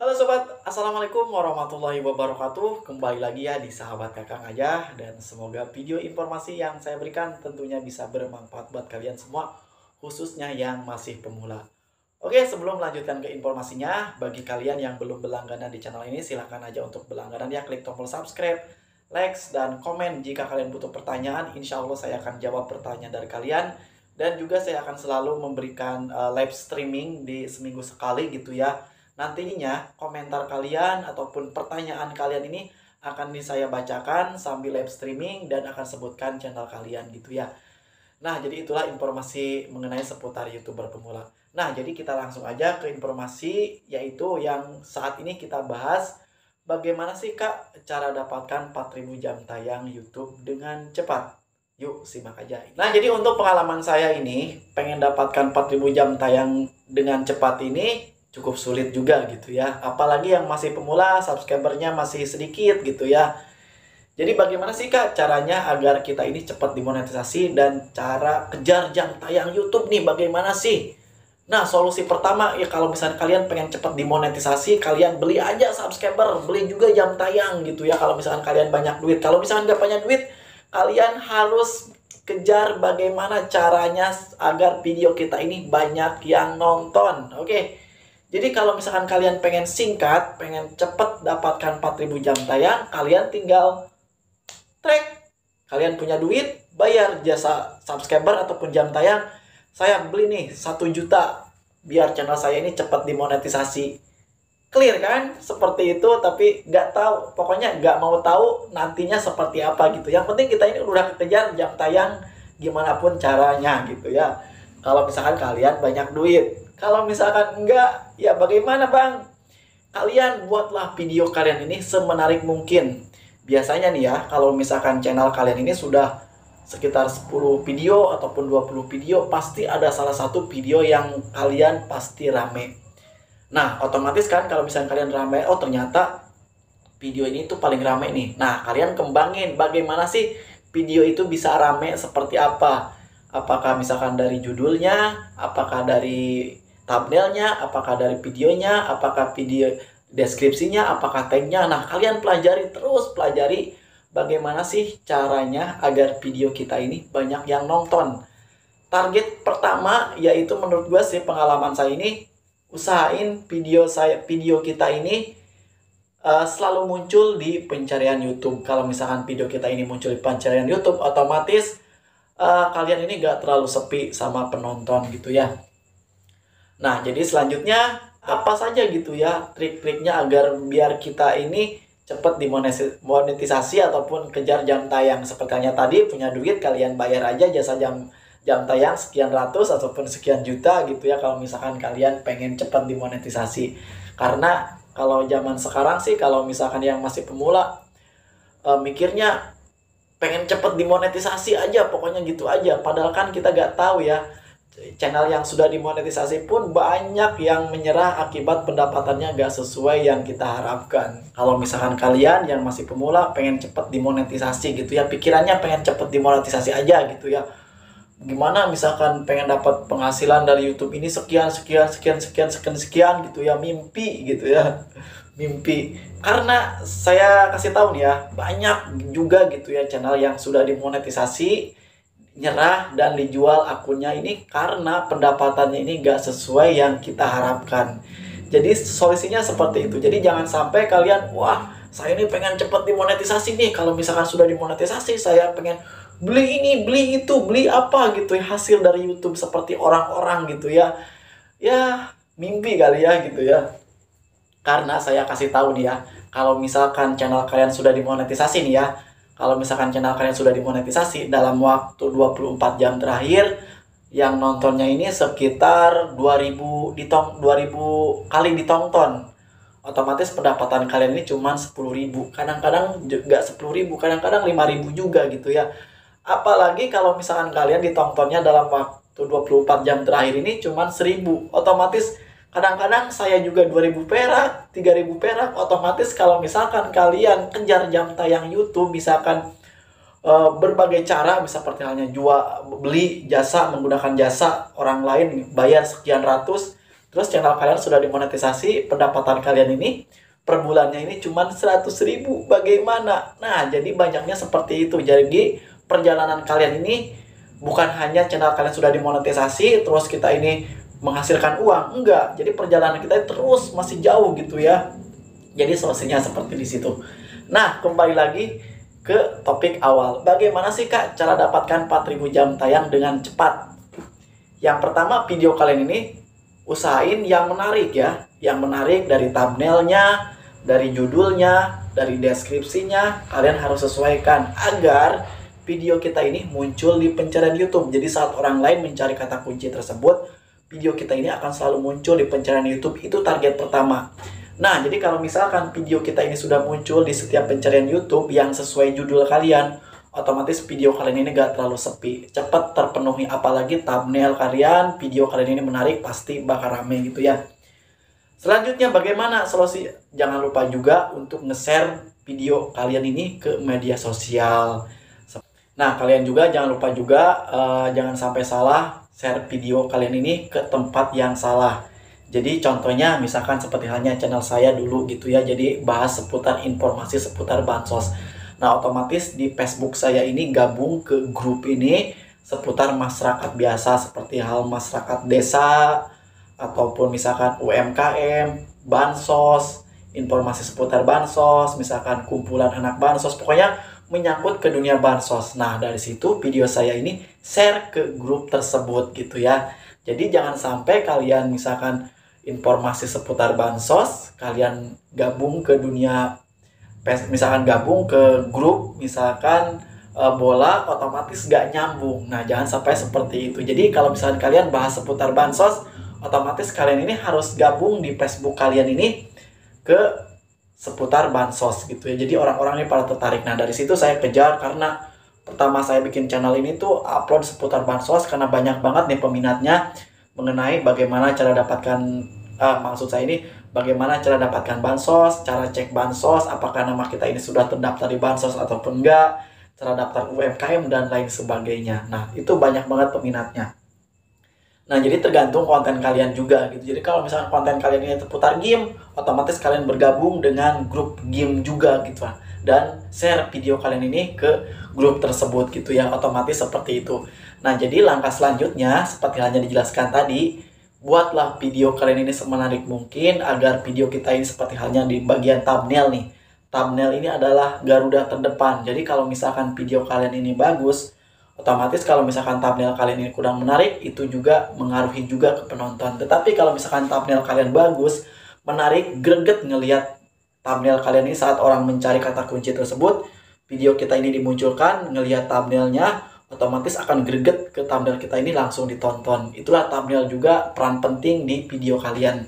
Halo sobat, Assalamualaikum warahmatullahi wabarakatuh. Kembali lagi ya di Sahabat Kakang aja. Dan semoga video informasi yang saya berikan tentunya bisa bermanfaat buat kalian semua, khususnya yang masih pemula. Oke, sebelum melanjutkan ke informasinya, bagi kalian yang belum berlangganan di channel ini, silahkan aja untuk berlangganan ya. Klik tombol subscribe, likes, dan komen. Jika kalian butuh pertanyaan, insya Allah saya akan jawab pertanyaan dari kalian. Dan juga saya akan selalu memberikan live streaming di seminggu sekali gitu ya. Nantinya komentar kalian ataupun pertanyaan kalian ini akan saya bacakan sambil live streaming dan akan sebutkan channel kalian gitu ya. Nah, jadi itulah informasi mengenai seputar YouTuber pemula. Nah, jadi kita langsung aja ke informasi yaitu yang saat ini kita bahas bagaimana sih Kak cara dapatkan 4.000 jam tayang YouTube dengan cepat. Yuk, simak aja. Nah, jadi untuk pengalaman saya ini, pengen dapatkan 4.000 jam tayang dengan cepat ini cukup sulit juga gitu ya. Apalagi yang masih pemula, subscribernya masih sedikit gitu ya. Jadi bagaimana sih Kak caranya agar kita ini cepat dimonetisasi dan cara kejar jam tayang YouTube nih bagaimana sih? Nah, solusi pertama ya kalau misalnya kalian pengen cepat dimonetisasi, kalian beli aja subscriber, beli juga jam tayang gitu ya. Kalau misalkan kalian banyak duit, kalau misalkan nggak banyak duit, kalian harus kejar bagaimana caranya agar video kita ini banyak yang nonton. Oke. Jadi kalau misalkan kalian pengen singkat, pengen cepet dapatkan 4.000 jam tayang, kalian tinggal track. Kalian punya duit, bayar jasa subscriber ataupun jam tayang. Saya beli nih 1 juta biar channel saya ini cepat dimonetisasi. Clear kan? Seperti itu, tapi nggak tahu. Pokoknya nggak mau tahu nantinya seperti apa gitu. Yang penting kita ini udah kejar jam tayang gimana pun caranya gitu ya. Kalau misalkan kalian banyak duit. Kalau misalkan enggak, ya bagaimana Bang? Kalian buatlah video kalian ini semenarik mungkin. Biasanya nih ya, kalau misalkan channel kalian ini sudah sekitar 10 video ataupun 20 video, pasti ada salah satu video yang kalian pasti rame. Nah, otomatis kan kalau misalnya kalian rame, oh ternyata video ini tuh paling rame nih. Nah, kalian kembangin bagaimana sih video itu bisa rame seperti apa. Apakah misalkan dari judulnya, apakah dari thumbnailnya, apakah dari videonya, apakah video deskripsinya, apakah tagnya. Nah, kalian pelajari terus, pelajari bagaimana sih caranya agar video kita ini banyak yang nonton. Target pertama yaitu menurut gue sih pengalaman saya ini, usahain video kita ini selalu muncul di pencarian YouTube. Kalau misalkan video kita ini muncul di pencarian YouTube, otomatis kalian ini gak terlalu sepi sama penonton gitu ya. Nah, jadi selanjutnya apa saja gitu ya trik-triknya agar biar kita ini cepat dimonetisasi ataupun kejar jam tayang. Sepertinya tadi punya duit, kalian bayar aja jasa jam tayang sekian ratus ataupun sekian juta gitu ya kalau misalkan kalian pengen cepat dimonetisasi. Karena kalau zaman sekarang sih kalau misalkan yang masih pemula mikirnya pengen cepet dimonetisasi aja, pokoknya gitu aja. Padahal kan kita gak tahu ya, channel yang sudah dimonetisasi pun banyak yang menyerah akibat pendapatannya gak sesuai yang kita harapkan. Kalau misalkan kalian yang masih pemula pengen cepet dimonetisasi gitu ya, pikirannya pengen cepet dimonetisasi aja gitu ya. Gimana misalkan pengen dapat penghasilan dari YouTube ini sekian gitu ya, mimpi gitu ya. Mimpi. Karena saya kasih tahu nih ya, banyak juga gitu ya channel yang sudah dimonetisasi, nyerah dan dijual akunnya ini karena pendapatannya ini gak sesuai yang kita harapkan. Jadi solusinya seperti itu. Jadi jangan sampai kalian, wah saya ini pengen cepet dimonetisasi nih. Kalau misalkan sudah dimonetisasi, saya pengen beli ini, beli itu, beli apa gitu ya, hasil dari YouTube seperti orang-orang gitu ya. Ya, mimpi kali ya gitu ya. Karena saya kasih tahu nih ya, kalau misalkan channel kalian sudah dimonetisasi nih ya, kalau misalkan channel kalian sudah dimonetisasi dalam waktu 24 jam terakhir, yang nontonnya ini sekitar 2000 kali ditonton. Otomatis pendapatan kalian ini cuma 10.000. Kadang-kadang juga 10.000, kadang-kadang 5.000 juga gitu ya. Apalagi kalau misalkan kalian ditontonnya dalam waktu 24 jam terakhir ini cuma 1.000. Otomatis kadang-kadang saya juga 2.000 perak, 3.000 perak. Otomatis kalau misalkan kalian kejar jam tayang YouTube, misalkan berbagai cara, bisa seperti halnya jual, beli jasa, menggunakan jasa orang lain, bayar sekian ratus, terus channel kalian sudah dimonetisasi, pendapatan kalian ini per bulannya ini cuma 100.000. Bagaimana? Nah, jadi banyaknya seperti itu. Jadi perjalanan kalian ini bukan hanya channel kalian sudah dimonetisasi terus kita ini menghasilkan uang, enggak. Jadi perjalanan kita terus masih jauh gitu ya. Jadi solusinya seperti di situ. Nah, kembali lagi ke topik awal. Bagaimana sih Kak cara dapatkan 4.000 jam tayang dengan cepat? Yang pertama, video kalian ini usahain yang menarik ya. Yang menarik dari thumbnailnya, dari judulnya, dari deskripsinya. Kalian harus sesuaikan agar video kita ini muncul di pencarian YouTube. Jadi saat orang lain mencari kata kunci tersebut, video kita ini akan selalu muncul di pencarian YouTube. Itu target pertama. Nah, jadi kalau misalkan video kita ini sudah muncul di setiap pencarian YouTube yang sesuai judul kalian, otomatis video kalian ini gak terlalu sepi, cepat terpenuhi. Apalagi thumbnail kalian, video kalian ini menarik, pasti bakal rame gitu ya. Selanjutnya bagaimana solusi? Jangan lupa juga untuk nge-share video kalian ini ke media sosial. Nah, kalian juga jangan lupa juga jangan sampai salah share video kalian ini ke tempat yang salah. Jadi contohnya misalkan seperti halnya channel saya dulu gitu ya, jadi bahas seputar informasi seputar bansos. Nah, otomatis di Facebook saya ini gabung ke grup ini seputar masyarakat biasa seperti hal masyarakat desa ataupun misalkan UMKM, bansos, informasi seputar bansos, misalkan kumpulan anak bansos, pokoknya menyangkut ke dunia bansos. Nah, dari situ video saya ini share ke grup tersebut gitu ya. Jadi jangan sampai kalian misalkan informasi seputar bansos, kalian gabung ke dunia, misalkan gabung ke grup, misalkan bola, otomatis gak nyambung. Nah, jangan sampai seperti itu. Jadi kalau misalkan kalian bahas seputar bansos, otomatis kalian ini harus gabung di Facebook kalian ini ke seputar bansos gitu ya. Jadi orang-orang ini pada tertarik. Nah, dari situ saya kejar karena pertama saya bikin channel ini tuh upload seputar bansos karena banyak banget nih peminatnya mengenai bagaimana cara dapatkan maksud saya ini bagaimana cara dapatkan bansos, cara cek bansos, apakah nama kita ini sudah terdaftar di bansos ataupun enggak, cara daftar UMKM dan lain sebagainya. Nah, itu banyak banget peminatnya. Nah, jadi tergantung konten kalian juga gitu. Jadi kalau misalkan konten kalian ini seputar game, otomatis kalian bergabung dengan grup game juga gitu lah. Dan share video kalian ini ke grup tersebut gitu ya, otomatis seperti itu. Nah, jadi langkah selanjutnya seperti halnya dijelaskan tadi, buatlah video kalian ini semenarik mungkin agar video kita ini seperti halnya di bagian thumbnail nih. Thumbnail ini adalah garuda terdepan. Jadi kalau misalkan video kalian ini bagus, otomatis kalau misalkan thumbnail kalian ini kurang menarik, itu juga mengaruhi juga ke penonton. Tetapi kalau misalkan thumbnail kalian bagus, menarik, greget ngelihat thumbnail kalian ini saat orang mencari kata kunci tersebut, video kita ini dimunculkan, ngelihat thumbnailnya, otomatis akan greget ke thumbnail kita ini langsung ditonton. Itulah thumbnail juga peran penting di video kalian.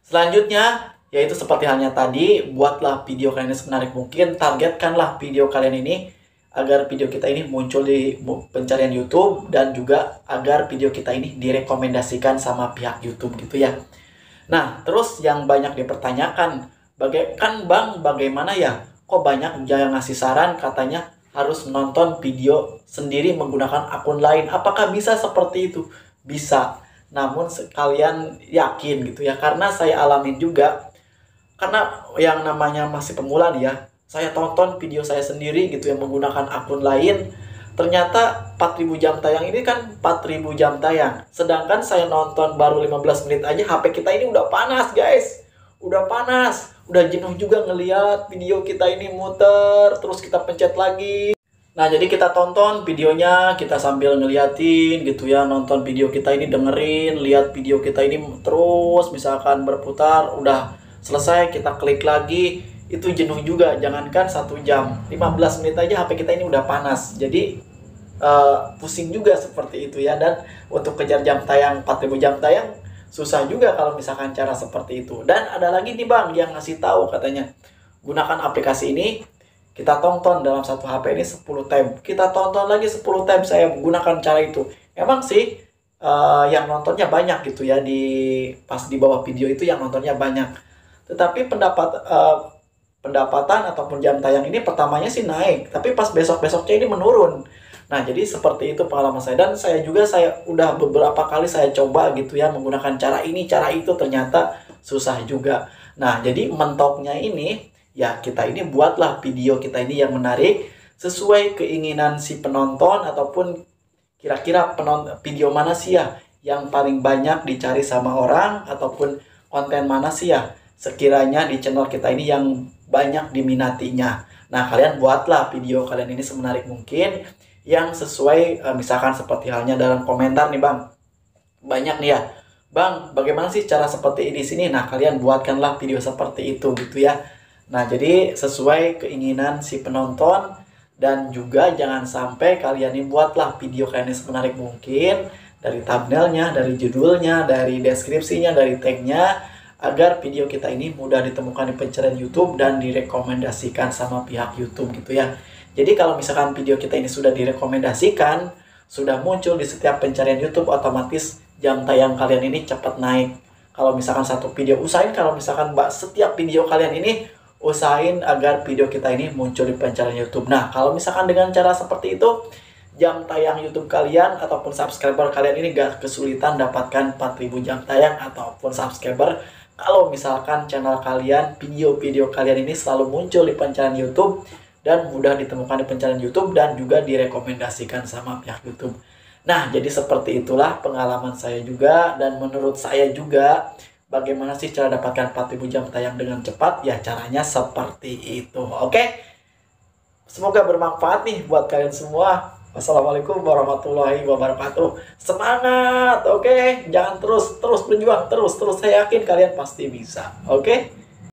Selanjutnya, yaitu seperti halnya tadi, buatlah video kalian ini semenarik mungkin, targetkanlah video kalian ini agar video kita ini muncul di pencarian YouTube dan juga agar video kita ini direkomendasikan sama pihak YouTube gitu ya. Nah, terus yang banyak dipertanyakan, Bang, bagaimana ya? Kok banyak yang ngasih saran katanya harus nonton video sendiri menggunakan akun lain. Apakah bisa seperti itu? Bisa. Namun kalian yakin gitu ya, karena saya alamin juga. Karena yang namanya masih pemula nih ya, saya tonton video saya sendiri gitu yang menggunakan akun lain, ternyata 4.000 jam tayang ini kan 4.000 jam tayang. Sedangkan saya nonton baru 15 menit aja, HP kita ini udah panas guys. Udah panas, udah jenuh juga ngeliat video kita ini muter, terus kita pencet lagi. Nah, jadi kita tonton videonya, kita sambil ngeliatin gitu ya, nonton video kita ini, dengerin, lihat video kita ini terus misalkan berputar, udah selesai kita klik lagi, itu jenuh juga. Jangankan 1 jam, 15 menit aja HP kita ini udah panas. Jadi pusing juga seperti itu ya. Dan untuk kejar jam tayang 4.000 jam tayang susah juga kalau misalkan cara seperti itu. Dan ada lagi nih Bang yang ngasih tahu katanya, gunakan aplikasi ini, kita tonton dalam satu HP ini 10 tab, kita tonton lagi 10 tab. Saya gunakan cara itu. Emang sih yang nontonnya banyak gitu ya, pas di bawah video itu yang nontonnya banyak. Tetapi pendapatan ataupun jam tayang ini pertamanya sih naik, tapi pas besok-besoknya ini menurun. Nah, jadi seperti itu pengalaman saya, dan saya udah beberapa kali saya coba gitu ya menggunakan cara ini, cara itu, ternyata susah juga. Nah, jadi mentoknya ini ya kita ini buatlah video kita ini yang menarik sesuai keinginan si penonton, ataupun kira-kira video mana sih ya yang paling banyak dicari sama orang, ataupun konten mana sih ya sekiranya di channel kita ini yang banyak diminatinya. Nah, kalian buatlah video kalian ini semenarik mungkin yang sesuai, misalkan seperti halnya dalam komentar nih Bang. Banyak nih ya, Bang, bagaimana sih cara seperti ini di sini? Nah, kalian buatkanlah video seperti itu gitu ya. Nah, jadi sesuai keinginan si penonton, dan juga jangan sampai kalian ini buatlah video kalian ini semenarik mungkin dari thumbnailnya, dari judulnya, dari deskripsinya, dari tagnya, agar video kita ini mudah ditemukan di pencarian YouTube dan direkomendasikan sama pihak YouTube gitu ya. Jadi kalau misalkan video kita ini sudah direkomendasikan, sudah muncul di setiap pencarian YouTube, otomatis jam tayang kalian ini cepat naik. Kalau misalkan satu video, usahain kalau misalkan setiap video kalian ini, usahain agar video kita ini muncul di pencarian YouTube. Nah, kalau misalkan dengan cara seperti itu, jam tayang YouTube kalian ataupun subscriber kalian ini gak kesulitan dapatkan 4000 jam tayang ataupun subscriber. Kalau misalkan channel kalian, video-video kalian ini selalu muncul di pencarian YouTube dan mudah ditemukan di pencarian YouTube dan juga direkomendasikan sama pihak YouTube. Nah, jadi seperti itulah pengalaman saya juga, dan menurut saya juga bagaimana sih cara dapatkan 4000 jam tayang dengan cepat? Ya, caranya seperti itu. Oke? Semoga bermanfaat nih buat kalian semua. Wassalamualaikum warahmatullahi wabarakatuh. Semangat, oke? Jangan terus berjuang, terus. Saya yakin kalian pasti bisa, oke?